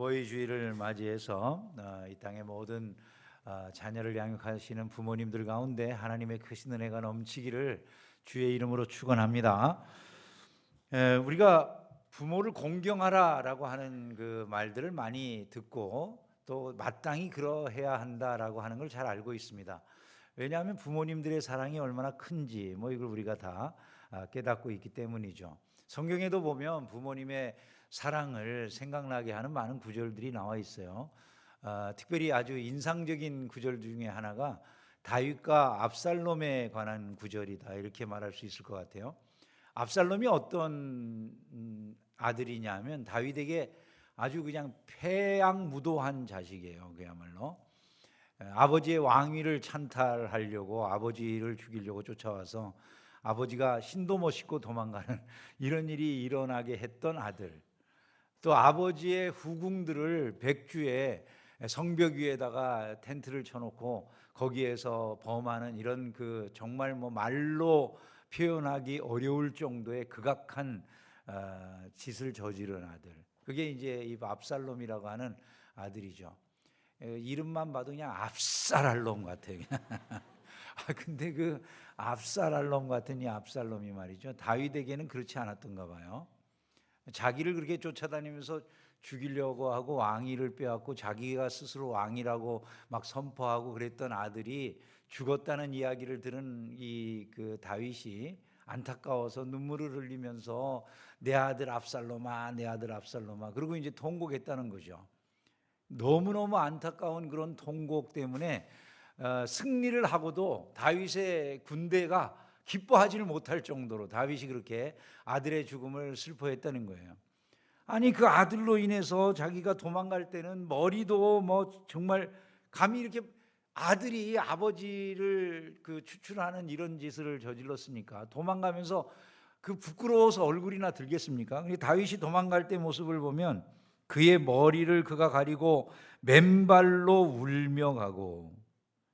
어버이 주일을 맞이해서 이 땅의 모든 자녀를 양육하시는 부모님들 가운데 하나님의 크신 은혜가 넘치기를 주의 이름으로 축원합니다. 우리가 부모를 공경하라라고 하는 그 말들을 많이 듣고 또 마땅히 그러해야 한다라고 하는 걸 잘 알고 있습니다. 왜냐하면 부모님들의 사랑이 얼마나 큰지 이걸 우리가 다 깨닫고 있기 때문이죠. 성경에도 보면 부모님의 사랑을 생각나게 하는 많은 구절들이 나와 있어요. 특별히 아주 인상적인 구절 중에 하나가 다윗과 압살롬에 관한 구절이다 이렇게 말할 수 있을 것 같아요. 압살롬이 어떤 아들이냐면 다윗에게 아주 그냥 패양무도한 자식이에요. 그야말로 아버지의 왕위를 찬탈하려고 아버지를 죽이려고 쫓아와서 아버지가 신도 못 싣고 도망가는 이런 일이 일어나게 했던 아들, 또 아버지의 후궁들을 백주에 성벽 위에다가 텐트를 쳐놓고 거기에서 범하는 이런 그 정말 말로 표현하기 어려울 정도의 극악한 짓을 저지른 아들, 그게 이제 이 압살롬이라고 하는 아들이죠. 이름만 봐도 그냥 압살알롬 같아요. 근데 그 압살알롬 같은 이 압살롬이 말이죠, 다윗에게는 그렇지 않았던가 봐요. 자기를 그렇게 쫓아다니면서 죽이려고 하고 왕위를 빼앗고 자기가 스스로 왕이라고 막 선포하고 그랬던 아들이 죽었다는 이야기를 들은 이 그 다윗이 안타까워서 눈물을 흘리면서 내 아들 압살롬아, 내 아들 압살롬아, 그리고 이제 통곡했다는 거죠. 너무너무 안타까운 그런 통곡 때문에 승리를 하고도 다윗의 군대가 기뻐하지를 못할 정도로 다윗이 그렇게 아들의 죽음을 슬퍼했다는 거예요. 아니, 그 아들로 인해서 자기가 도망갈 때는 머리도 정말 감히 이렇게 아들이 아버지를 그 추출하는 이런 짓을 저질렀으니까 도망가면서 그 부끄러워서 얼굴이나 들겠습니까? 다윗이 도망갈 때 모습을 보면 그의 머리를 그가 가리고 맨발로 울며 가고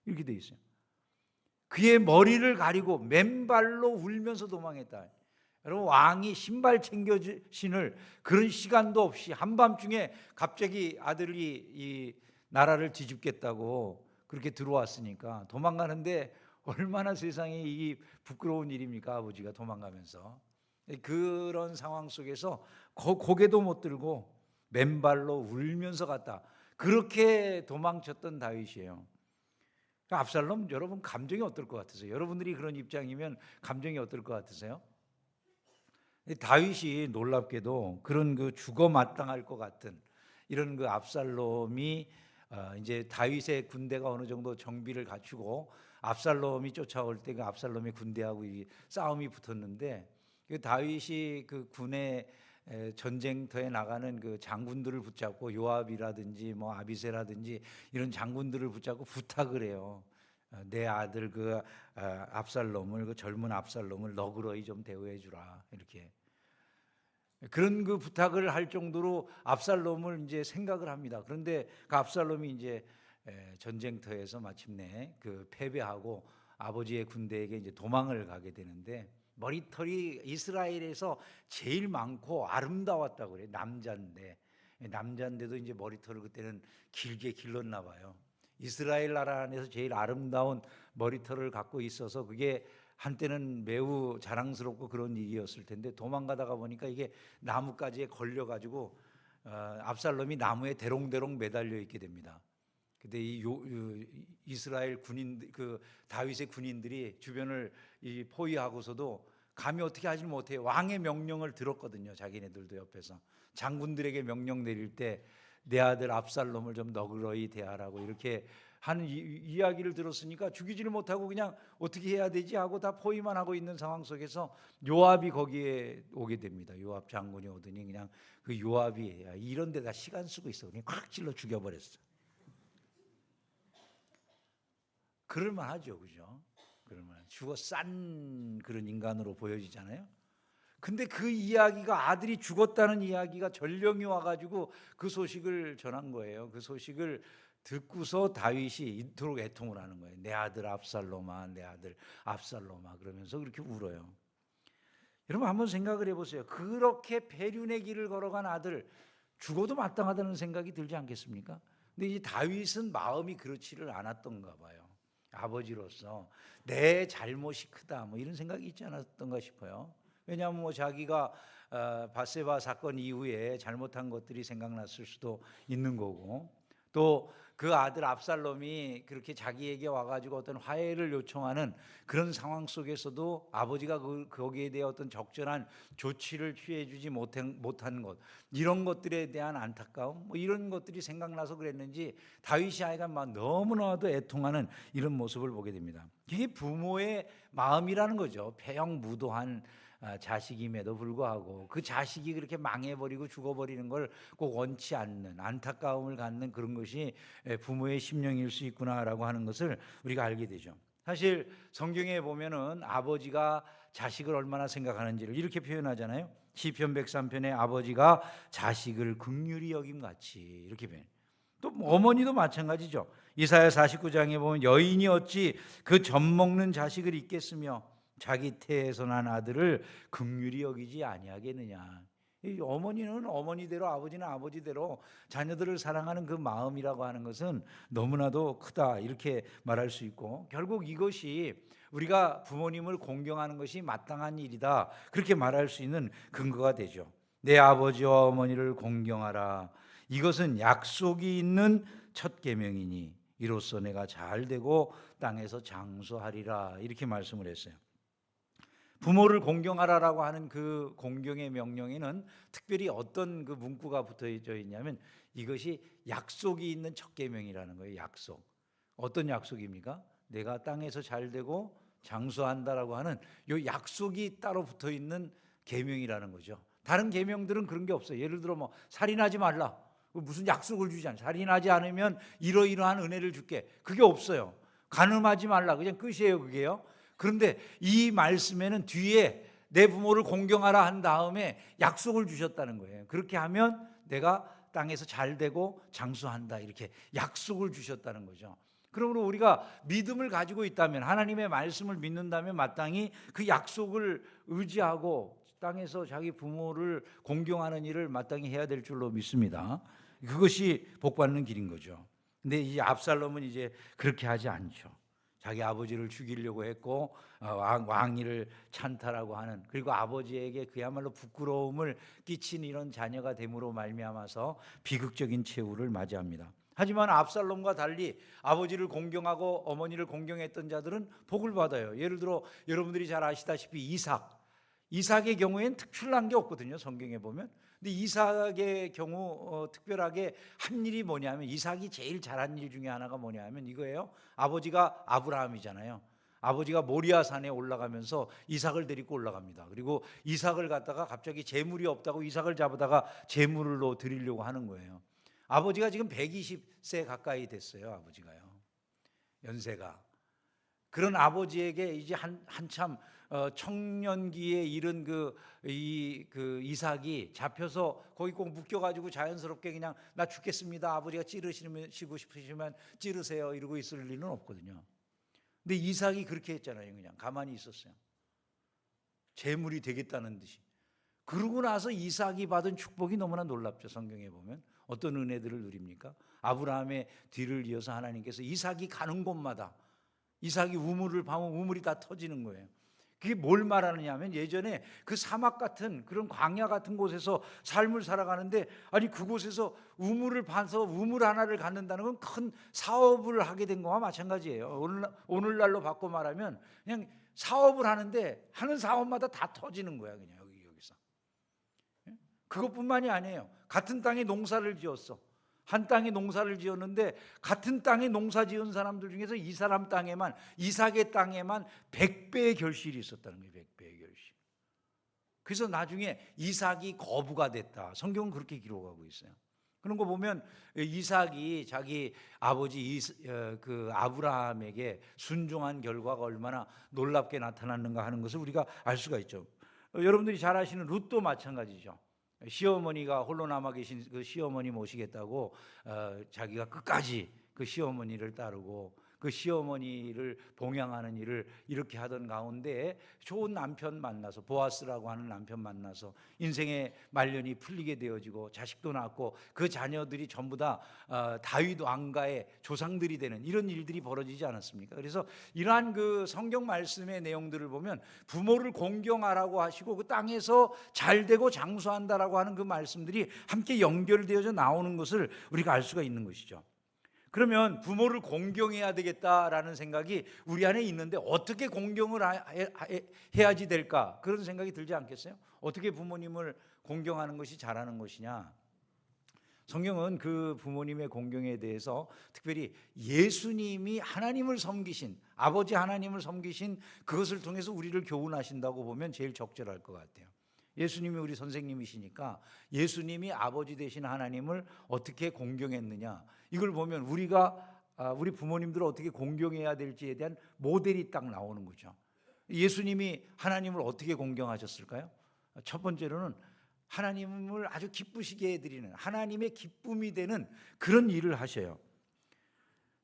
이렇게 돼 있어요. 그의 머리를 가리고 맨발로 울면서 도망했다. 여러분, 왕이 신발 챙겨 신을 그런 시간도 없이 한밤중에 갑자기 아들이 이 나라를 뒤집겠다고 그렇게 들어왔으니까 도망가는데 얼마나 세상에 이 부끄러운 일입니까? 아버지가 도망가면서 그런 상황 속에서 고개도 못 들고 맨발로 울면서 갔다. 그렇게 도망쳤던 다윗이에요. 압살롬, 여러분 감정이 어떨 것 같으세요? 여러분들이 그런 입장이면 감정이 어떨 것 같으세요? 다윗이 놀랍게도 그런 그 죽어 마땅할 것 같은 이런 그 압살롬이 이제 다윗의 군대가 어느 정도 정비를 갖추고 압살롬이 쫓아올 때 그 압살롬의 군대하고 이 싸움이 붙었는데 그 다윗이 그 군의 전쟁터에 나가는 그 장군들을 붙잡고 요압이라든지 아비새라든지 이런 장군들을 붙잡고 부탁을 해요. 내 아들 그 압살롬을, 그 젊은 압살롬을 너그러이 좀 대우해 주라, 이렇게 그런 그 부탁을 할 정도로 압살롬을 이제 생각을 합니다. 그런데 그 압살롬이 이제 전쟁터에서 마침내 그 패배하고 아버지의 군대에게 이제 도망을 가게 되는데 머리털이 이스라엘에서 제일 많고 아름다웠다고 그래요. 남자인데도 이제 머리털을 그때는 길게 길렀나 봐요. 이스라엘 나라 안에서 제일 아름다운 머리털을 갖고 있어서 그게 한때는 매우 자랑스럽고 그런 일이었을 텐데 도망가다가 보니까 이게 나뭇가지에 걸려가지고 압살롬이 나무에 대롱대롱 매달려 있게 됩니다. 근데 이 이스라엘 군인, 그 다윗의 군인들이 주변을 포위하고서도 감히 어떻게 하지 못해요. 왕의 명령을 들었거든요. 자기네들도 옆에서 장군들에게 명령 내릴 때 내 아들 압살롬을 좀 너그러이 대하라고 이렇게 하는 이야기를 들었으니까 죽이지를 못하고 그냥 어떻게 해야 되지 하고 다 포위만 하고 있는 상황 속에서 요압이 거기에 오게 됩니다. 요압 장군이 오더니 그냥 그 요압이 이런 데다 시간 쓰고 있어 그냥 콱 찔러 죽여버렸어. 그럴만하죠, 그죠? 그럴만. 죽어 싼 그런 인간으로 보여지잖아요. 근데 그 이야기가, 아들이 죽었다는 이야기가 전령이 와가지고 그 소식을 전한 거예요. 그 소식을 듣고서 다윗이 이토록 애통을 하는 거예요. 내 아들 압살롬아, 내 아들 압살롬아, 그러면서 그렇게 울어요. 여러분 한번 생각을 해보세요. 그렇게 배륜의 길을 걸어간 아들, 죽어도 마땅하다는 생각이 들지 않겠습니까? 근데 이 다윗은 마음이 그렇지를 않았던가 봐요. 아버지로서 내 잘못이 크다 뭐 이런 생각이 있지 않았던가 싶어요. 왜냐하면 뭐 자기가 바세바 사건 이후에 잘못한 것들이 생각났을 수도 있는 거고, 또 그 아들 압살롬이 그렇게 자기에게 와가지고 어떤 화해를 요청하는 그런 상황 속에서도 아버지가 거기에 대해 어떤 적절한 조치를 취해주지 못한 것, 이런 것들에 대한 안타까움, 뭐 이런 것들이 생각나서 그랬는지 다윗이 아이가 막 너무나도 애통하는 이런 모습을 보게 됩니다. 이게 부모의 마음이라는 거죠. 폐영무도한 자식임에도 불구하고 그 자식이 그렇게 망해버리고 죽어버리는 걸 꼭 원치 않는, 안타까움을 갖는 그런 것이 부모의 심령일 수 있구나라고 하는 것을 우리가 알게 되죠. 사실 성경에 보면은 아버지가 자식을 얼마나 생각하는지를 이렇게 표현하잖아요. 시편 103편에 아버지가 자식을 긍휼히 여김같이 이렇게 표현해요. 또 어머니도 마찬가지죠. 이사야 49장에 보면 여인이 어찌 그 젖 먹는 자식을 잊겠으며 자기 태에서 난 아들을 긍휼히 여기지 아니하겠느냐. 이 어머니는 어머니대로, 아버지는 아버지대로 자녀들을 사랑하는 그 마음이라고 하는 것은 너무나도 크다 이렇게 말할 수 있고, 결국 이것이 우리가 부모님을 공경하는 것이 마땅한 일이다 그렇게 말할 수 있는 근거가 되죠. 내 아버지와 어머니를 공경하라. 이것은 약속이 있는 첫 계명이니 이로써 내가 잘 되고 땅에서 장수하리라 이렇게 말씀을 했어요. 부모를 공경하라라고 하는 그 공경의 명령에는 특별히 어떤 그 문구가 붙어져 있냐면 이것이 약속이 있는 첫 계명이라는 거예요. 약속. 어떤 약속입니까? 내가 땅에서 잘 되고 장수한다라고 하는 이 약속이 따로 붙어 있는 계명이라는 거죠. 다른 계명들은 그런 게 없어요. 예를 들어 뭐 살인하지 말라. 무슨 약속을 주지 않아요. 살인하지 않으면 이러이러한 은혜를 줄게. 그게 없어요. 간음하지 말라. 그냥 끝이에요, 그게요. 그런데 이 말씀에는 뒤에 내 부모를 공경하라 한 다음에 약속을 주셨다는 거예요. 그렇게 하면 내가 땅에서 잘 되고 장수한다 이렇게 약속을 주셨다는 거죠. 그러므로 우리가 믿음을 가지고 있다면, 하나님의 말씀을 믿는다면 마땅히 그 약속을 의지하고 땅에서 자기 부모를 공경하는 일을 마땅히 해야 될 줄로 믿습니다. 그것이 복받는 길인 거죠. 근데 이 압살롬은 이제 그렇게 하지 않죠. 자기 아버지를 죽이려고 했고 왕위를 찬탈하고 하는, 그리고 아버지에게 그야말로 부끄러움을 끼친 이런 자녀가 됨으로 말미암아서 비극적인 최후를 맞이합니다. 하지만 압살롬과 달리 아버지를 공경하고 어머니를 공경했던 자들은 복을 받아요. 예를 들어 여러분들이 잘 아시다시피 이삭의 경우에는 특별한 게 없거든요, 성경에 보면. 근데 이삭의 경우 특별하게 한 일이 뭐냐면, 이삭이 제일 잘한 일 중에 하나가 뭐냐면 이거예요. 아버지가 아브라함이잖아요. 아버지가 모리아 산에 올라가면서 이삭을 데리고 올라갑니다. 그리고 이삭을 갖다가 갑자기 재물이 없다고 이삭을 잡아다가 재물로 드리려고 하는 거예요. 아버지가 지금 120세 가까이 됐어요. 아버지가요, 연세가. 그런 아버지에게 이제 한참 청년기에 이른 그 이삭이 잡혀서 거기 꼭 묶여가지고 자연스럽게 그냥 나 죽겠습니다, 아버지가 찌르시고 싶으시면 찌르세요 이러고 있을 리는 없거든요. 근데 이삭이 그렇게 했잖아요. 그냥 가만히 있었어요. 재물이 되겠다는 듯이. 그러고 나서 이삭이 받은 축복이 너무나 놀랍죠. 성경에 보면 어떤 은혜들을 누립니까? 아브라함의 뒤를 이어서 하나님께서 이삭이 가는 곳마다 이삭이 우물을 파면 우물이 다 터지는 거예요. 그게 뭘 말하느냐 하면, 예전에 그 사막 같은 그런 광야 같은 곳에서 삶을 살아가는데, 아니 그곳에서 우물을 파서 우물 하나를 갖는다는 건 큰 사업을 하게 된 거와 마찬가지예요. 오늘날로 바꿔 말하면 그냥 사업을 하는데 하는 사업마다 다 터지는 거야. 그냥 여기서. 그것뿐만이 아니에요. 같은 땅에 농사를 지었어. 한 땅에 농사를 지었는데 같은 땅에 농사 지은 사람들 중에서 이 사람 땅에만, 이삭의 땅에만 100배의 결실이 있었다는 거예요. 100배의 결실. 그래서 나중에 이삭이 거부가 됐다. 성경은 그렇게 기록하고 있어요. 그런 거 보면 이삭이 자기 아버지 그 아브라함에게 순종한 결과가 얼마나 놀랍게 나타났는가 하는 것을 우리가 알 수가 있죠. 여러분들이 잘 아시는 룻도 마찬가지죠. 시어머니가 홀로 남아 계신 그 시어머니 모시겠다고 자기가 끝까지 그 시어머니를 따르고 그 시어머니를 봉양하는 일을 이렇게 하던 가운데 좋은 남편 만나서, 보아스라고 하는 남편 만나서 인생의 말년이 풀리게 되어지고 자식도 낳고 그 자녀들이 전부 다 다윗 왕가의 조상들이 되는 이런 일들이 벌어지지 않았습니까? 그래서 이러한 그 성경 말씀의 내용들을 보면 부모를 공경하라고 하시고 그 땅에서 잘되고 장수한다라고 하는 그 말씀들이 함께 연결되어져 나오는 것을 우리가 알 수가 있는 것이죠. 그러면 부모를 공경해야 되겠다라는 생각이 우리 안에 있는데 어떻게 공경을 해야지 될까? 그런 생각이 들지 않겠어요? 어떻게 부모님을 공경하는 것이 잘하는 것이냐? 성경은 그 부모님의 공경에 대해서 특별히 예수님이 하나님을 섬기신, 아버지 하나님을 섬기신 그것을 통해서 우리를 교훈하신다고 보면 제일 적절할 것 같아요. 예수님이 우리 선생님이시니까 예수님이 아버지 되신 하나님을 어떻게 공경했느냐, 이걸 보면 우리 부모님들을 어떻게 공경해야 될지에 대한 모델이 딱 나오는 거죠. 예수님이 하나님을 어떻게 공경하셨을까요? 첫 번째로는 하나님을 아주 기쁘시게 해드리는, 하나님의 기쁨이 되는 그런 일을 하셔요.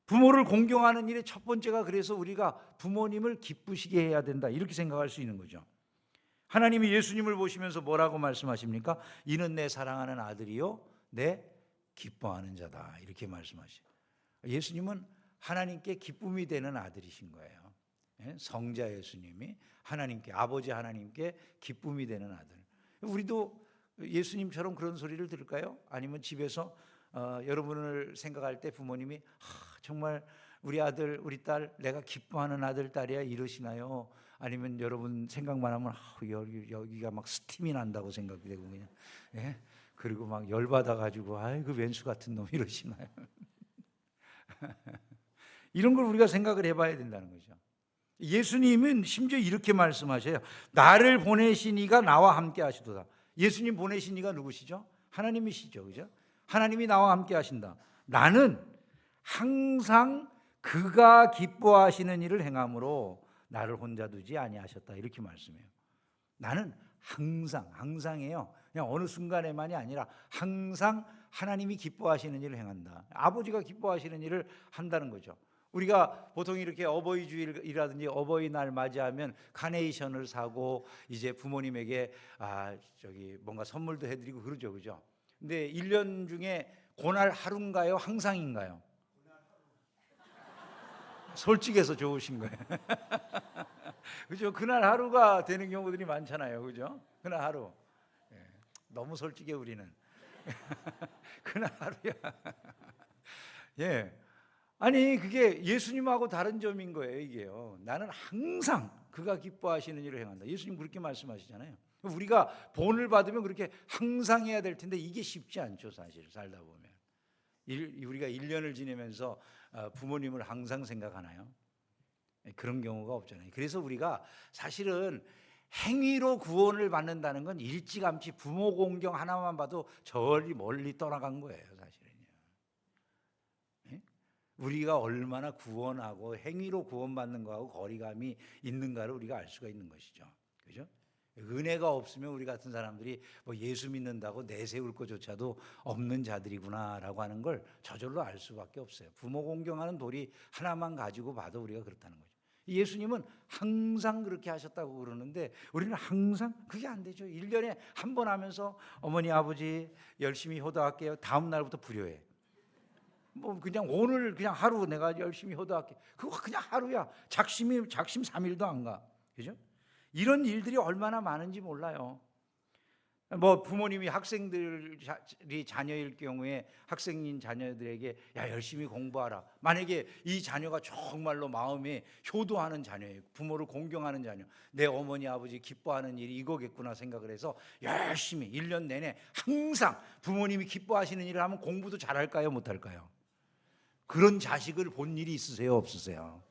부모를 공경하는 일의 첫 번째가, 그래서 우리가 부모님을 기쁘시게 해야 된다, 이렇게 생각할 수 있는 거죠. 하나님이 예수님을 보시면서 뭐라고 말씀하십니까? 이는 내 사랑하는 아들이요 내 기뻐하는 자다, 이렇게 말씀하셔요. 예수님은 하나님께 기쁨이 되는 아들이신 거예요. 성자 예수님이 하나님께, 아버지 하나님께 기쁨이 되는 아들. 우리도 예수님처럼 그런 소리를 들을까요? 아니면 집에서 여러분을 생각할 때 부모님이 정말 우리 아들 우리 딸 내가 기뻐하는 아들 딸이야 이러시나요? 아니면 여러분 생각만 하면 여기가 막 스팀이 난다고 생각되고 그냥 그리고 막 열받아 가지고 그 왼수 같은 놈 이러시나요? 이런 걸 우리가 생각을 해봐야 된다는 거죠. 예수님은 심지어 이렇게 말씀하셔요. 나를 보내신 이가 나와 함께 하시도다. 예수님 보내신 이가 누구시죠? 하나님이시죠, 그죠? 하나님이 나와 함께 하신다. 나는 항상 그가 기뻐하시는 일을 행함으로 나를 혼자 두지 아니하셨다, 이렇게 말씀해요. 나는 항상이에요. 그냥 어느 순간에만이 아니라 항상 하나님이 기뻐하시는 일을 행한다. 아버지가 기뻐하시는 일을 한다는 거죠. 우리가 보통 이렇게 어버이 주일이라든지 어버이날 맞이하면 카네이션을 사고 이제 부모님에게 뭔가 선물도 해드리고 그러죠, 그죠? 근데 1년 중에 그날 하루인가요? 항상인가요? 솔직해서 좋으신 거예요. 그죠? 그날 하루가 되는 경우들이 많잖아요, 그죠? 그날 하루. 너무 솔직해 우리는. 그날 하루야. 아니 그게 예수님하고 다른 점인 거예요, 이게요. 나는 항상 그가 기뻐하시는 일을 행한다. 예수님 그렇게 말씀하시잖아요. 우리가 본을 받으면 그렇게 항상 해야 될 텐데 이게 쉽지 않죠, 사실 살다 보면. 우리가 1년을 지내면서 부모님을 항상 생각하나요? 그런 경우가 없잖아요. 그래서 우리가 사실은 행위로 구원을 받는다는 건 일찌감치 부모 공경 하나만 봐도 저리 멀리 떠나간 거예요, 사실은요. 우리가 얼마나 구원하고 행위로 구원받는 거하고 거리감이 있는가를 우리가 알 수가 있는 것이죠, 그죠? 은혜가 없으면 우리 같은 사람들이 예수 믿는다고 내세울 것조차도 없는 자들이구나라고 하는 걸 저절로 알 수밖에 없어요. 부모 공경하는 도리 하나만 가지고 봐도 우리가 그렇다는 거죠. 예수님은 항상 그렇게 하셨다고 그러는데 우리는 항상 그게 안 되죠. 1년에 한 번 하면서 어머니 아버지 열심히 효도할게요. 다음 날부터 불효해. 그냥 오늘 그냥 하루 내가 열심히 효도할게. 그거 그냥 하루야. 작심 3일도 안 가. 그죠? 이런 일들이 얼마나 많은지 몰라요. 부모님이 학생들이 자녀일 경우에 학생인 자녀들에게 열심히 공부하라. 만약에 이 자녀가 정말로 마음이 효도하는 자녀예요. 부모를 공경하는 자녀. 내 어머니 아버지 기뻐하는 일이 이거겠구나 생각을 해서 열심히 1년 내내 항상 부모님이 기뻐하시는 일을 하면 공부도 잘할까요? 못할까요? 그런 자식을 본 일이 있으세요? 없으세요?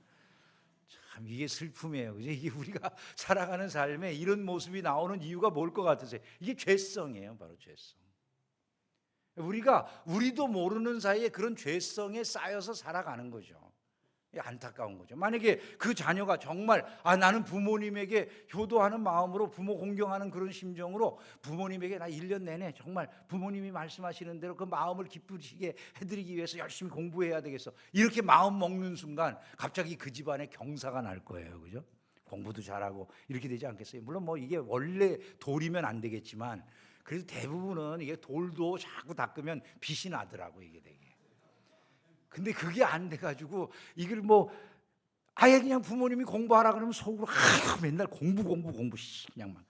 참 이게 슬픔이에요. 이게 우리가 살아가는 삶에 이런 모습이 나오는 이유가 뭘 것 같으세요? 이게 죄성이에요. 바로 죄성. 우리도 모르는 사이에 그런 죄성에 쌓여서 살아가는 거죠. 안타까운 거죠. 만약에 그 자녀가 정말 나는 부모님에게 효도하는 마음으로 부모 공경하는 그런 심정으로 부모님에게 나 1년 내내 정말 부모님이 말씀하시는 대로 그 마음을 기쁘시게 해드리기 위해서 열심히 공부해야 되겠어, 이렇게 마음 먹는 순간 갑자기 그 집안에 경사가 날 거예요. 그죠? 공부도 잘하고 이렇게 되지 않겠어요? 물론 뭐 이게 원래 돌이면 안 되겠지만 그래도 대부분은 이게 돌도 자꾸 닦으면 빛이 나더라고, 이게 되게. 근데 그게 안 돼가지고 이걸 뭐 아예 그냥 부모님이 공부하라 그러면 속으로 맨날 공부 그냥 막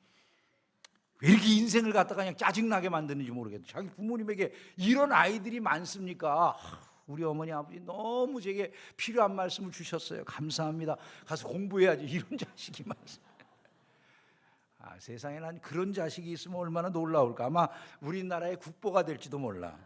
왜 이렇게 인생을 갖다가 그냥 짜증나게 만드는지 모르겠어요. 자기 부모님에게 이런 아이들이 많습니까? 우리 어머니 아버지 너무 제게 필요한 말씀을 주셨어요, 감사합니다, 가서 공부해야지, 이런 자식이 많습니다. 세상에 난 그런 자식이 있으면 얼마나 놀라울까. 아마 우리나라의 국보가 될지도 몰라.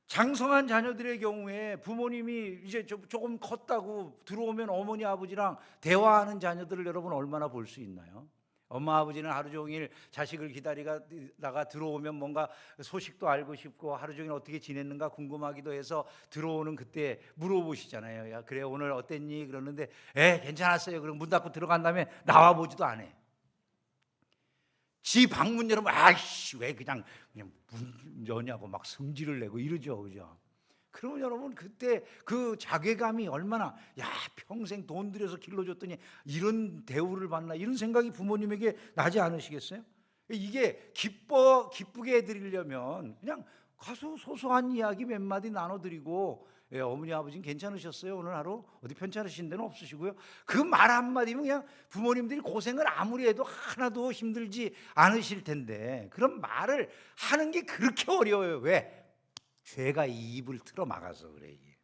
장성한 자녀들의 경우에 부모님이 이제 조금 컸다고 들어오면 어머니 아버지랑 대화하는 자녀들을 여러분 얼마나 볼 수 있나요? 엄마 아버지는 하루 종일 자식을 기다리다가 들어오면 뭔가 소식도 알고 싶고 하루 종일 어떻게 지냈는가 궁금하기도 해서 들어오는 그때 물어보시잖아요. 야, 그래 오늘 어땠니? 그러는데 괜찮았어요. 그럼 문 닫고 들어간 다음에 나와보지도 않아. 지 방문 열으면 아이씨 왜 그냥 문 여냐고 막 성질을 내고 이러죠, 그죠? 그러면 여러분 그때 그 자괴감이 얼마나, 야 평생 돈 들여서 길러줬더니 이런 대우를 받나, 이런 생각이 부모님에게 나지 않으시겠어요? 이게 기쁘게 해드리려면 그냥 가서 소소한 이야기 몇 마디 나눠드리고, 어머니 아버지는 괜찮으셨어요? 오늘 하루 어디 편찮으신 데는 없으시고요? 그 말 한마디면 그냥 부모님들이 고생을 아무리 해도 하나도 힘들지 않으실 텐데 그런 말을 하는 게 그렇게 어려워요. 왜? 죄가 이 입을 틀어 막아서 그래. 이게.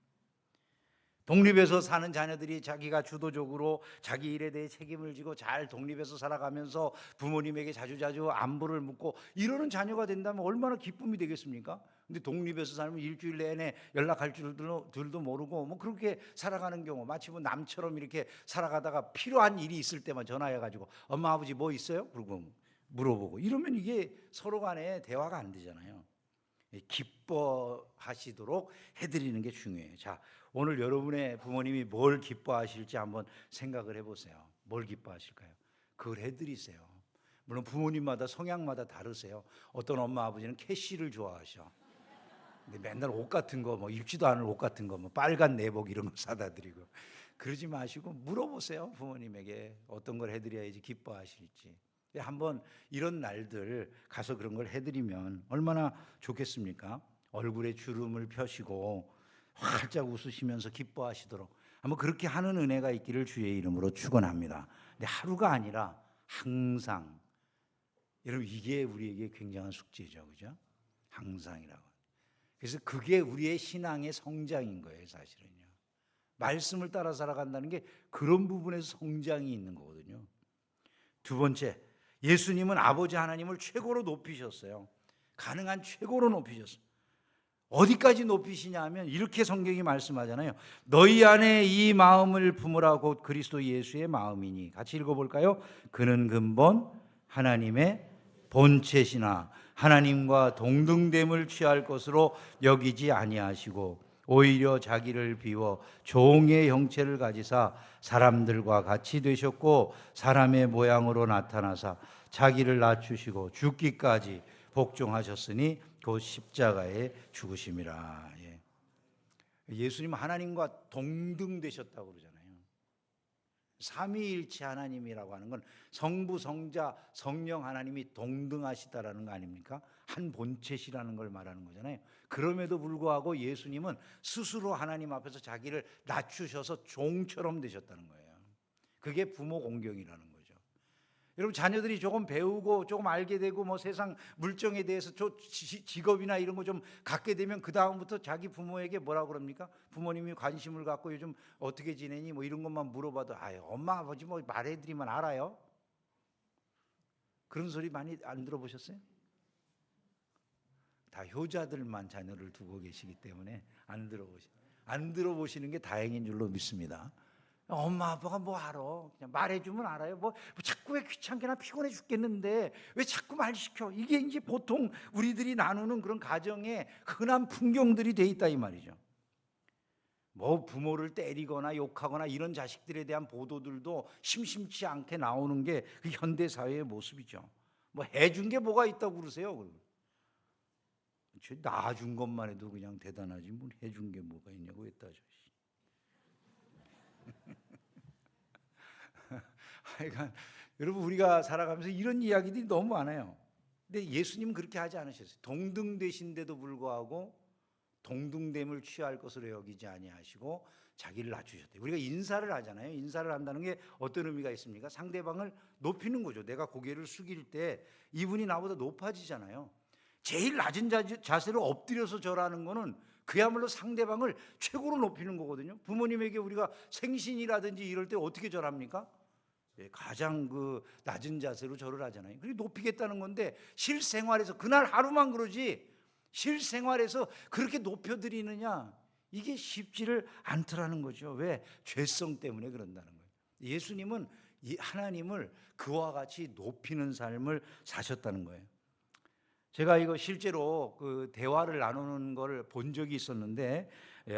독립해서 사는 자녀들이 자기가 주도적으로 자기 일에 대해 책임을 지고 잘 독립해서 살아가면서 부모님에게 자주자주 안부를 묻고 이러는 자녀가 된다면 얼마나 기쁨이 되겠습니까? 근데 독립해서 살면 일주일 내내 연락할 줄도 모르고 뭐 그렇게 살아가는 경우, 마치 뭐 남처럼 이렇게 살아가다가 필요한 일이 있을 때만 전화해가지고 엄마 아버지 뭐 있어요? 그러고 물어보고 이러면 이게 서로 간에 대화가 안 되잖아요. 기뻐하시도록 해드리는 게 중요해요. 자, 오늘 여러분의 부모님이 뭘 기뻐하실지 한번 생각을 해보세요. 뭘 기뻐하실까요? 그걸 해드리세요. 물론 부모님마다 성향마다 다르세요. 어떤 엄마 아버지는 캐시를 좋아하셔. 근데 맨날 옷 같은 거, 뭐 입지도 않을 옷 같은 거, 뭐 빨간 내복 이런 거 사다 드리고 그러지 마시고 물어보세요. 부모님에게 어떤 걸 해드려야지 기뻐하실지. 한번 이런 날들 가서 그런 걸 해드리면 얼마나 좋겠습니까? 얼굴에 주름을 펴시고 활짝 웃으시면서 기뻐하시도록 한번 그렇게 하는 은혜가 있기를 주의 이름으로 축원합니다. 근데 하루가 아니라 항상, 여러분 이게 우리에게 굉장한 숙제죠, 그죠? 항상이라고. 그래서 그게 우리의 신앙의 성장인 거예요, 사실은요. 말씀을 따라 살아간다는 게 그런 부분에서 성장이 있는 거거든요. 두 번째, 예수님은 아버지 하나님을 최고로 높이셨어요. 가능한 최고로 높이셨어요. 어디까지 높이시냐 하면 이렇게 성경이 말씀하잖아요. 너희 안에 이 마음을 품으라 곧 그리스도 예수의 마음이니. 같이 읽어볼까요? 그는 근본 하나님의 본체시나 하나님과 동등됨을 취할 것으로 여기지 아니하시고 오히려 자기를 비워 종의 형체를 가지사 사람들과 같이 되셨고 사람의 모양으로 나타나사 자기를 낮추시고 죽기까지 복종하셨으니 곧 십자가에 죽으심이라. 예수님 하나님과 동등되셨다고 그러잖아요. 삼위일체 하나님이라고 하는 건 성부, 성자, 성령 하나님이 동등하시다라는 거 아닙니까? 한 본체시라는 걸 말하는 거잖아요. 그럼에도 불구하고 예수님은 스스로 하나님 앞에서 자기를 낮추셔서 종처럼 되셨다는 거예요. 그게 부모 공경이라는 거죠. 여러분 자녀들이 조금 배우고 조금 알게 되고 뭐 세상 물정에 대해서 직업이나 이런 거 좀 갖게 되면 그 다음부터 자기 부모에게 뭐라고 그럽니까? 부모님이 관심을 갖고 요즘 어떻게 지내니 뭐 이런 것만 물어봐도 엄마 아버지 뭐 말해드리면 알아요. 그런 소리 많이 안 들어보셨어요? 다 효자들만 자녀를 두고 계시기 때문에 안 들어보시는 게 다행인 줄로 믿습니다. 엄마 아빠가 뭐 알아? 그냥 말해주면 알아요. 뭐 자꾸 왜 귀찮게나 피곤해 죽겠는데 왜 자꾸 말 시켜? 이게 이제 보통 우리들이 나누는 그런 가정의 흔한 풍경들이 돼 있다 이 말이죠. 뭐 부모를 때리거나 욕하거나 이런 자식들에 대한 보도들도 심심치 않게 나오는 게 그 현대 사회의 모습이죠. 뭐 해준 게 뭐가 있다고 그러세요? 낳아준 것만 해도 그냥 대단하지 뭐 해준 게 뭐가 있냐고 왜 따져. 하여간 여러분 우리가 살아가면서 이런 이야기들이 너무 많아요. 근데 예수님은 그렇게 하지 않으셨어요. 동등되신데도 불구하고 동등됨을 취할 것으로 여기지 아니하시고 자기를 낮추셨대요. 우리가 인사를 하잖아요. 인사를 한다는 게 어떤 의미가 있습니까? 상대방을 높이는 거죠. 내가 고개를 숙일 때 이분이 나보다 높아지잖아요. 제일 낮은 자세로 엎드려서 절하는 거는 그야말로 상대방을 최고로 높이는 거거든요. 부모님에게 우리가 생신이라든지 이럴 때 어떻게 절합니까? 가장 그 낮은 자세로 절을 하잖아요. 그리고 높이겠다는 건데 실생활에서 그날 하루만 그러지 실생활에서 그렇게 높여드리느냐 이게 쉽지를 않더라는 거죠. 왜? 죄성 때문에 그런다는 거예요. 예수님은 하나님을 그와 같이 높이는 삶을 사셨다는 거예요. 제가 이거 실제로 그 대화를 나누는 걸 본 적이 있었는데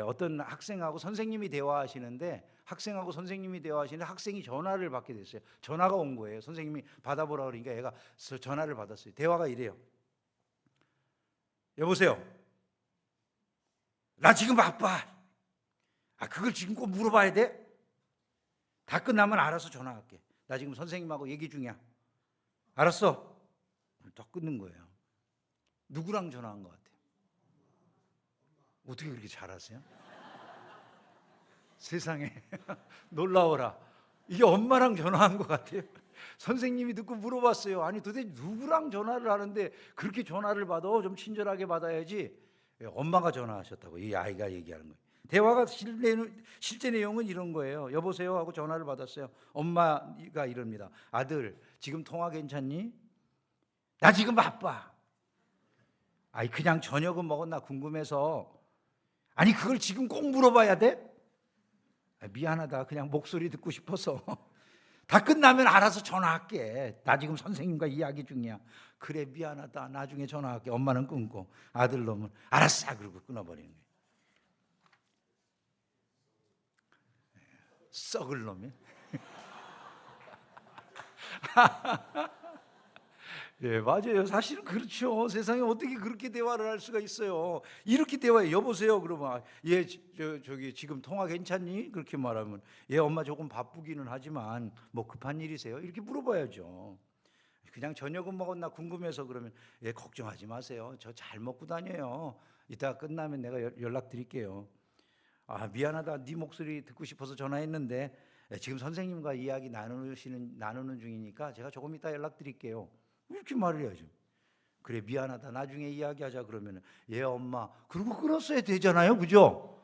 어떤 학생하고 선생님이 대화하시는데 학생하고 선생님이 대화하시는데 학생이 전화를 받게 됐어요. 전화가 온 거예요. 선생님이 받아보라 그러니까 애가 전화를 받았어요. 대화가 이래요. 여보세요. 나 지금 바빠. 그걸 지금 꼭 물어봐야 돼? 다 끝나면 알아서 전화할게. 나 지금 선생님하고 얘기 중이야. 알았어. 딱 끊는 거예요. 누구랑 전화한 것 같아요? 어떻게 그렇게 잘하세요? 세상에 놀라워라. 이게 엄마랑 전화한 것 같아요. 선생님이 듣고 물어봤어요. 아니 도대체 누구랑 전화를 하는데 그렇게 전화를 받아? 좀 친절하게 받아야지. 엄마가 전화하셨다고 이 아이가 얘기하는 거예요. 대화가 실제 내용은 이런 거예요. 여보세요 하고 전화를 받았어요. 엄마가 이럽니다. 아들 지금 통화 괜찮니? 나 지금 바빠. 아니 그냥 저녁은 먹었나 궁금해서. 아니 그걸 지금 꼭 물어봐야 돼? 미안하다 그냥 목소리 듣고 싶어서. 다 끝나면 알아서 전화할게. 나 지금 선생님과 이야기 중이야. 그래 미안하다 나중에 전화할게. 엄마는 끊고 아들 놈은 알았어 그러고 끊어버리는 거예요. 썩을 놈이. 예, 맞아요. 사실은 그렇죠. 세상에 어떻게 그렇게 대화를 할 수가 있어요. 이렇게 대화해. 여보세요. 그러면 저기 지금 통화 괜찮니? 그렇게 말하면 엄마 조금 바쁘기는 하지만 뭐 급한 일이세요? 이렇게 물어봐야죠. 그냥 저녁은 먹었나 궁금해서 그러면 걱정하지 마세요. 저 잘 먹고 다녀요. 이따가 끝나면 내가 연락 드릴게요. 미안하다. 네 목소리 듣고 싶어서 전화했는데 지금 선생님과 이야기 나누는 중이니까 제가 조금 이따 연락 드릴게요. 이렇게 말을 해야죠. 그래 미안하다 나중에 이야기하자 그러면 엄마 그러고 끊었어야 되잖아요. 그죠?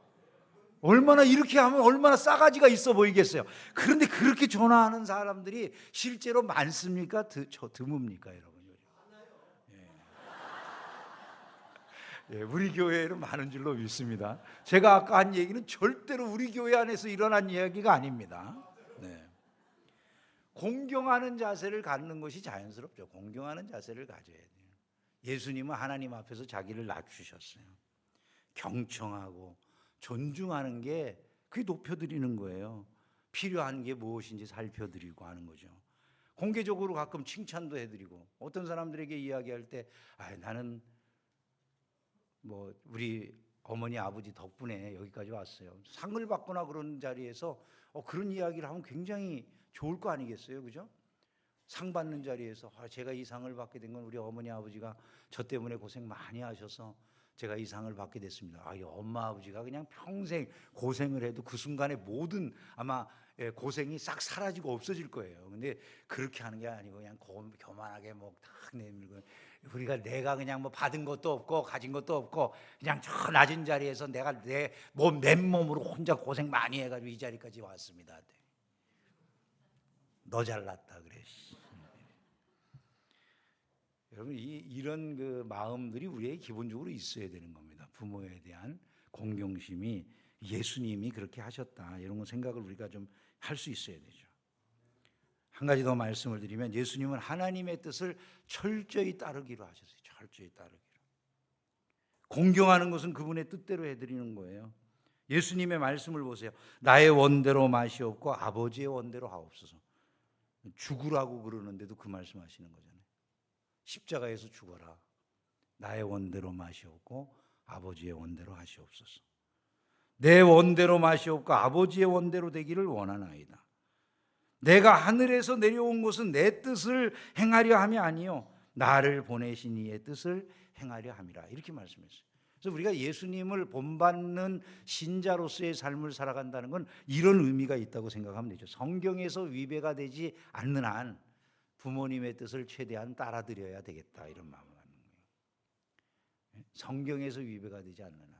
얼마나 이렇게 하면 얼마나 싸가지가 있어 보이겠어요. 그런데 그렇게 전화하는 사람들이 실제로 많습니까? 드뭅니까 여러분? 우리 교회에는 많은 줄로 믿습니다. 제가 아까 한 얘기는 절대로 우리 교회 안에서 일어난 이야기가 아닙니다. 네. 공경하는 자세를 갖는 것이 자연스럽죠. 공경하는 자세를 가져야 돼요. 예수님은 하나님 앞에서 자기를 낮추셨어요. 경청하고 존중하는 게 그게 높여드리는 거예요. 필요한 게 무엇인지 살펴드리고 하는 거죠. 공개적으로 가끔 칭찬도 해드리고 어떤 사람들에게 이야기할 때 나는 뭐 우리 어머니 아버지 덕분에 여기까지 왔어요. 상을 받거나 그런 자리에서 그런 이야기를 하면 굉장히 좋을 거 아니겠어요, 그죠? 상 받는 자리에서 제가 이 상을 받게 된 건 우리 어머니 아버지가 저 때문에 고생 많이 하셔서 제가 이 상을 받게 됐습니다. 엄마 아버지가 그냥 평생 고생을 해도 그 순간에 모든 아마 고생이 싹 사라지고 없어질 거예요. 근데 그렇게 하는 게 아니고 그냥 교만하게 뭐 탁 내밀고 우리가 내가 그냥 뭐 받은 것도 없고 가진 것도 없고 그냥 저 낮은 자리에서 내가 내 맨몸으로 혼자 고생 많이 해가지고 이 자리까지 왔습니다. 너 잘났다 그래. 여러분 이런 그 마음들이 우리에게 기본적으로 있어야 되는 겁니다. 부모에 대한 공경심이 예수님이 그렇게 하셨다 이런 거 생각을 우리가 좀 할 수 있어야 되죠. 한 가지 더 말씀을 드리면 예수님은 하나님의 뜻을 철저히 따르기로 하셨어요. 철저히 따르기로. 공경하는 것은 그분의 뜻대로 해드리는 거예요. 예수님의 말씀을 보세요. 나의 원대로 마시옵고 아버지의 원대로 하옵소서. 죽으라고 그러는데도 그 말씀하시는 거잖아요. 십자가에서 죽어라. 나의 원대로 마시옵고 아버지의 원대로 하시옵소서. 내 원대로 마시옵고 아버지의 원대로 되기를 원하나이다. 내가 하늘에서 내려온 것은 내 뜻을 행하려 함이 아니요 나를 보내신 이의 뜻을 행하려 함이라. 이렇게 말씀했어요. 그래서 우리가 예수님을 본받는 신자로서의 삶을 살아간다는 건 이런 의미가 있다고 생각하면 되죠. 성경에서 위배가 되지 않는 한 부모님의 뜻을 최대한 따라드려야 되겠다, 이런 마음을 갖는 거예요. 성경에서 위배가 되지 않는 한,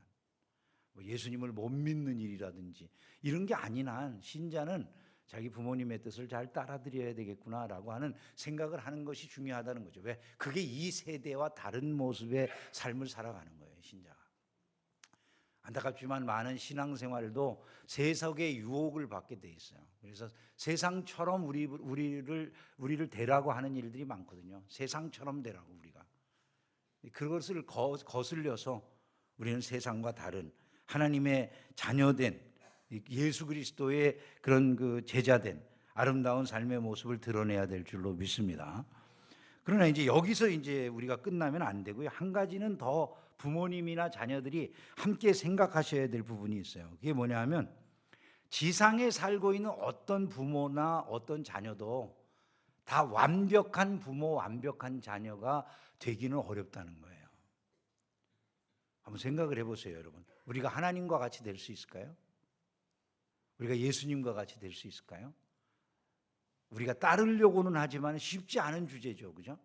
예수님을 못 믿는 일이라든지 이런 게 아닌 한 신자는 자기 부모님의 뜻을 잘 따라드려야 되겠구나라고 하는 생각을 하는 것이 중요하다는 거죠. 왜? 그게 이 세대와 다른 모습의 삶을 살아가는 거예요, 신자가. 안타깝지만 많은 신앙생활도 세속의 유혹을 받게 돼 있어요. 그래서 세상처럼 우리를 되라고 하는 일들이 많거든요. 세상처럼 되라고 우리가. 그것을 거슬려서 우리는 세상과 다른 하나님의 자녀된 예수 그리스도의 그런 그 제자된 아름다운 삶의 모습을 드러내야 될 줄로 믿습니다. 그러나 이제 여기서 이제 우리가 끝나면 안 되고요. 한 가지는 더 부모님이나 자녀들이 함께 생각하셔야 될 부분이 있어요. 그게 뭐냐 하면 지상에 살고 있는 어떤 부모나 어떤 자녀도 다 완벽한 부모, 완벽한 자녀가 되기는 어렵다는 거예요. 한번 생각을 해보세요, 여러분. 우리가 하나님과 같이 될 수 있을까요? 우리가 예수님과 같이 될 수 있을까요? 우리가 따르려고는 하지만 쉽지 않은 주제죠, 그죠?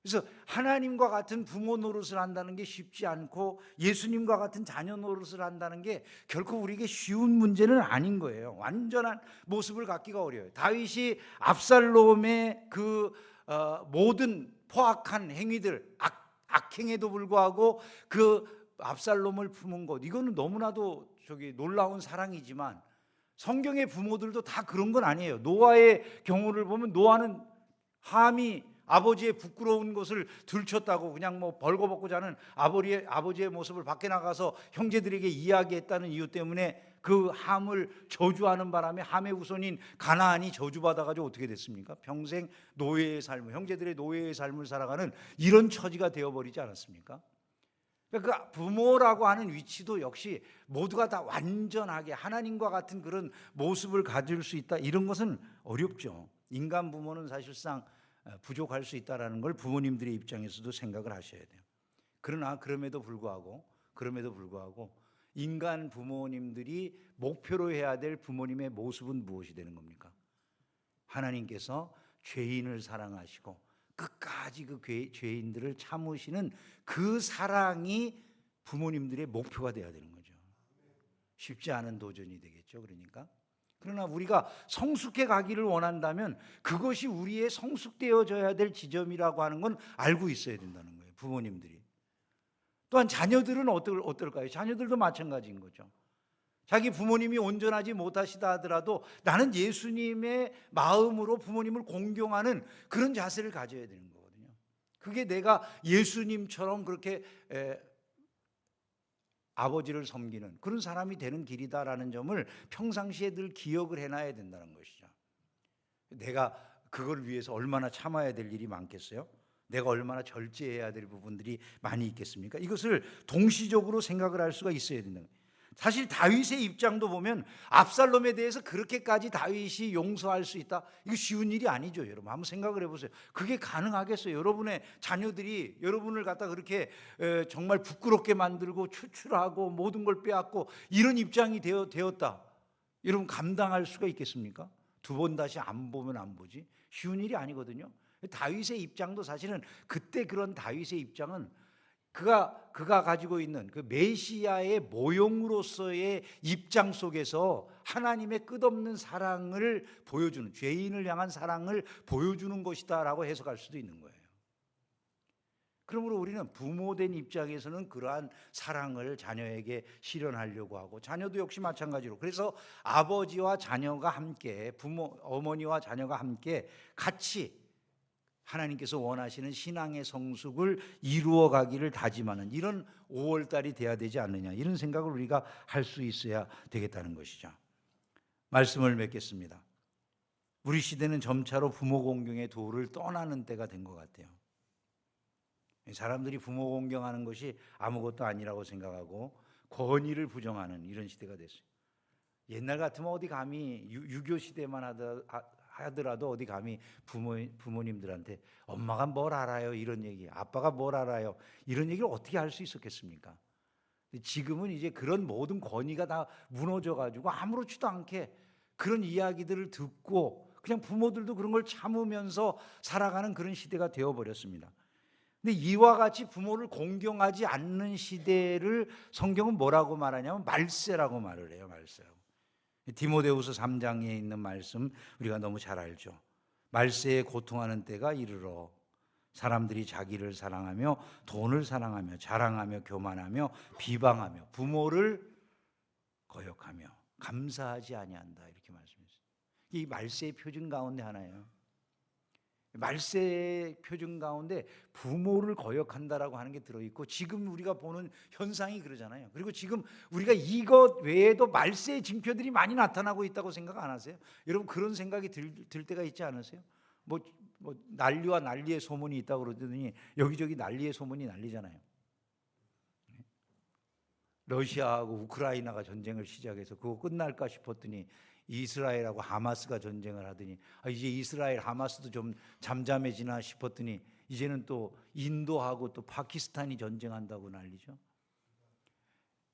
그래서 하나님과 같은 부모 노릇을 한다는 게 쉽지 않고 예수님과 같은 자녀 노릇을 한다는 게 결코 우리에게 쉬운 문제는 아닌 거예요. 완전한 모습을 갖기가 어려워요. 다윗이 압살롬의 그 모든 포악한 행위들, 악행에도 불구하고 그 압살롬을 품은 것, 이거는 너무나도 놀라운 사랑이지만 성경의 부모들도 다 그런 건 아니에요. 노아의 경우를 보면 노아는 함이 아버지의 부끄러운 것을 들췄다고 그냥 뭐 벌거벗고 자는 아버지의 모습을 밖에 나가서 형제들에게 이야기했다는 이유 때문에 그 함을 저주하는 바람에 함의 후손인 가나안이 저주받아가지고 어떻게 됐습니까? 평생 노예의 삶을, 형제들의 노예의 삶을 살아가는 이런 처지가 되어버리지 않았습니까? 그러니까 부모라고 하는 위치도 역시 모두가 다 완전하게 하나님과 같은 그런 모습을 가질 수 있다, 이런 것은 어렵죠. 인간 부모는 사실상 부족할 수 있다는 걸 부모님들의 입장에서도 생각을 하셔야 돼요. 그러나 그럼에도 불구하고 인간 부모님들이 목표로 해야 될 부모님의 모습은 무엇이 되는 겁니까? 하나님께서 죄인을 사랑하시고 끝까지 그 죄인들을 참으시는 그 사랑이 부모님들의 목표가 되어야 되는 거죠. 쉽지 않은 도전이 되겠죠. 그러나 우리가 성숙해 가기를 원한다면 그것이 우리의 성숙되어져야 될 지점이라고 하는 건 알고 있어야 된다는 거예요, 부모님들이. 또한 자녀들은 어떨까요? 자녀들도 마찬가지인 거죠. 자기 부모님이 온전하지 못하시다 하더라도 나는 예수님의 마음으로 부모님을 공경하는 그런 자세를 가져야 되는 거거든요. 그게 내가 예수님처럼 그렇게 아버지를 섬기는 그런 사람이 되는 길이다라는 점을 평상시에 늘 기억을 해놔야 된다는 것이죠. 내가 그걸 위해서 얼마나 참아야 될 일이 많겠어요? 내가 얼마나 절제해야 될 부분들이 많이 있겠습니까? 이것을 동시적으로 생각을 할 수가 있어야 된다. 사실 다윗의 입장도 보면 압살롬에 대해서 그렇게까지 다윗이 용서할 수 있다, 이거 쉬운 일이 아니죠. 여러분 한번 생각을 해보세요. 그게 가능하겠어요? 여러분의 자녀들이 여러분을 갖다 그렇게 정말 부끄럽게 만들고 추출하고 모든 걸 빼앗고 이런 입장이 되었다, 여러분 감당할 수가 있겠습니까? 두 번 다시 안 보면 안 보지, 쉬운 일이 아니거든요. 다윗의 입장도 사실은 그때 그런 다윗의 입장은 그가 가지고 있는 그 메시아의 모형으로서의 입장 속에서 하나님의 끝없는 사랑을 보여주는, 죄인을 향한 사랑을 보여주는 것이다라고 해석할 수도 있는 거예요. 그러므로 우리는 부모된 입장에서는 그러한 사랑을 자녀에게 실현하려고 하고, 자녀도 역시 마찬가지로, 그래서 아버지와 자녀가 함께, 어머니와 자녀가 함께 같이 하나님께서 원하시는 신앙의 성숙을 이루어 가기를 다짐하는 이런 5월달이 돼야 되지 않느냐, 이런 생각을 우리가 할 수 있어야 되겠다는 것이죠. 말씀을 맺겠습니다. 우리 시대는 점차로 부모 공경의 도를 떠나는 때가 된 것 같아요. 사람들이 부모 공경하는 것이 아무것도 아니라고 생각하고 권위를 부정하는 이런 시대가 됐어요. 옛날 같으면 어디 감히 유교 시대만 하더라도 어디 감히 부모님들한테 엄마가 뭘 알아요 이런 얘기, 아빠가 뭘 알아요 이런 얘기를 어떻게 할 수 있었겠습니까? 지금은 이제 그런 모든 권위가 다 무너져 가지고 아무렇지도 않게 그런 이야기들을 듣고 그냥 부모들도 그런 걸 참으면서 살아가는 그런 시대가 되어버렸습니다. 근데 이와 같이 부모를 공경하지 않는 시대를 성경은 뭐라고 말하냐면 말세라고 말을 해요. 말세라고. 디모데후서 3장에 있는 말씀 우리가 너무 잘 알죠. 말세에 고통하는 때가 이르러 사람들이 자기를 사랑하며 돈을 사랑하며 자랑하며 교만하며 비방하며 부모를 거역하며 감사하지 아니한다, 이렇게 말씀했어요. 이 말세의 표준 가운데 하나예요. 말세의 표준 가운데 부모를 거역한다라고 하는 게 들어있고, 지금 우리가 보는 현상이 그러잖아요. 그리고 지금 우리가 이것 외에도 말세의 징표들이 많이 나타나고 있다고 생각 안 하세요? 여러분 그런 생각이 들 때가 있지 않으세요? 뭐 난리와 난리의 소문이 있다고 그러더니 여기저기 난리의 소문이 난리잖아요. 러시아하고 우크라이나가 전쟁을 시작해서 그거 끝날까 싶었더니 이스라엘하고 하마스가 전쟁을 하더니 이제 이스라엘 하마스도 좀 잠잠해지나 싶었더니 이제는 또 인도하고 또 파키스탄이 전쟁한다고 난리죠.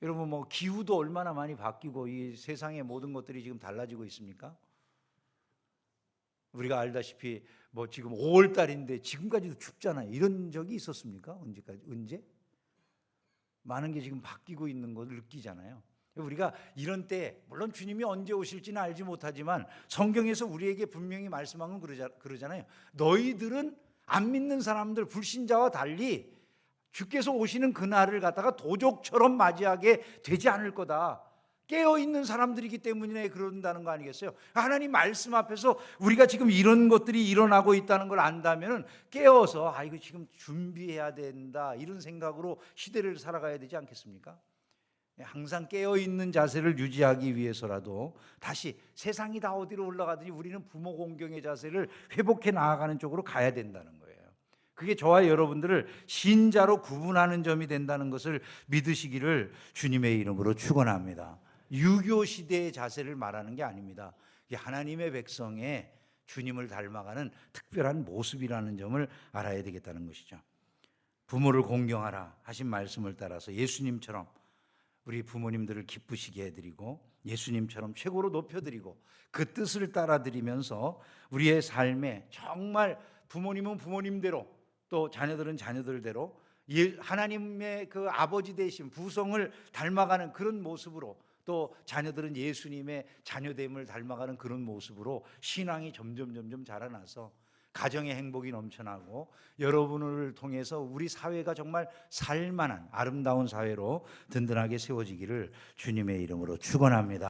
여러분 뭐 기후도 얼마나 많이 바뀌고 이 세상의 모든 것들이 지금 달라지고 있습니까? 우리가 알다시피 뭐 지금 5월 달인데 지금까지도 춥잖아요. 이런 적이 있었습니까? 언제? 많은 게 지금 바뀌고 있는 것을 느끼잖아요. 우리가 이런 때 물론 주님이 언제 오실지는 알지 못하지만 성경에서 우리에게 분명히 말씀한 건 그러잖아요. 너희들은 안 믿는 사람들, 불신자와 달리 주께서 오시는 그날을 갖다가 도적처럼 맞이하게 되지 않을 거다. 깨어있는 사람들이기 때문에 그런다는 거 아니겠어요? 하나님 말씀 앞에서 우리가 지금 이런 것들이 일어나고 있다는 걸 안다면 깨어서 이거 지금 준비해야 된다, 이런 생각으로 시대를 살아가야 되지 않겠습니까? 항상 깨어있는 자세를 유지하기 위해서라도 다시 세상이 다 어디로 올라가더니 우리는 부모 공경의 자세를 회복해 나아가는 쪽으로 가야 된다는 거예요. 그게 저와 여러분들을 신자로 구분하는 점이 된다는 것을 믿으시기를 주님의 이름으로 축원합니다. 유교 시대의 자세를 말하는 게 아닙니다. 이게 하나님의 백성의 주님을 닮아가는 특별한 모습이라는 점을 알아야 되겠다는 것이죠. 부모를 공경하라 하신 말씀을 따라서 예수님처럼 우리 부모님들을 기쁘시게 해드리고 예수님처럼 최고로 높여드리고 그 뜻을 따라드리면서 우리의 삶에 정말 부모님은 부모님대로 또 자녀들은 자녀들대로 하나님의 그 아버지 되신 부성을 닮아가는 그런 모습으로, 또 자녀들은 예수님의 자녀됨을 닮아가는 그런 모습으로 신앙이 점점 자라나서 가정의 행복이 넘쳐나고 여러분을 통해서 우리 사회가 정말 살만한 아름다운 사회로 든든하게 세워지기를 주님의 이름으로 축원합니다.